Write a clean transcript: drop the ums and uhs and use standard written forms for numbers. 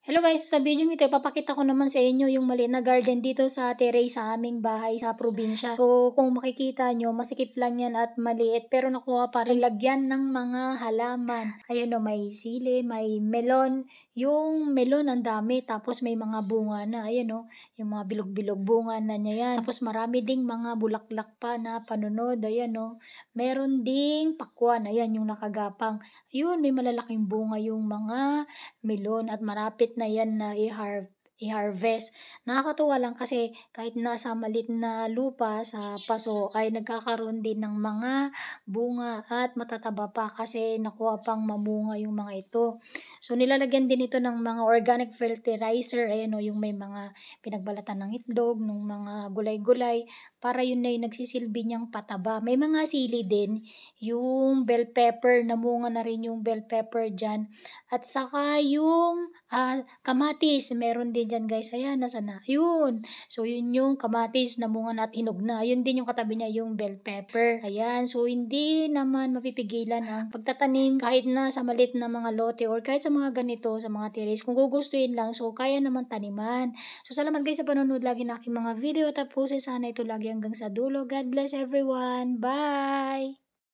Hello guys, so sa video ito, ipapakita ko naman sa inyo yung maliit na garden dito sa terrace sa aming bahay sa probinsya. So kung makikita nyo, masikip lang yan at maliit pero nakuha pa rin lagyan ng mga halaman. Ayun o, may sili, may melon. Yung melon ang dami, tapos may mga bunga na. Ayun o, yung mga bilog-bilog bunga na niya yan. Tapos marami ding mga bulaklak pa na panunod. Ayan o, meron ding pakwan. Ayan yung nakagapang. Ayun, may malalaking bunga yung mga melon at marapit na yan na i-harvest. Nakakatuwa lang kasi kahit nasa malit na lupa sa paso ay nagkakaroon din ng mga bunga at matataba pa kasi nakuha pang mamunga yung mga ito. So nilalagyan din ito ng mga organic fertilizer, ayan o, yung may mga pinagbalatan ng itlog, ng mga gulay-gulay para yun na yung nagsisilbi niyang pataba. May mga sili din, yung bell pepper, namunga na rin yung bell pepper dyan. At saka yung kamatis, meron din dyan guys. Ayan, nasa na? Yun. So, yun yung kamatis na munga na at hinog na. Yun din yung katabi niya, yung bell pepper. Ayan, so hindi naman mapipigilan ang pagtatanim kahit na sa malit na mga lote or kahit sa mga ganito, sa mga terrace. Kung gugustuhin lang, so kaya naman taniman. So, salamat guys sa panonood lagi ng aking mga video. Tapusin sana ito lagi hanggang sa dulo. God bless everyone. Bye!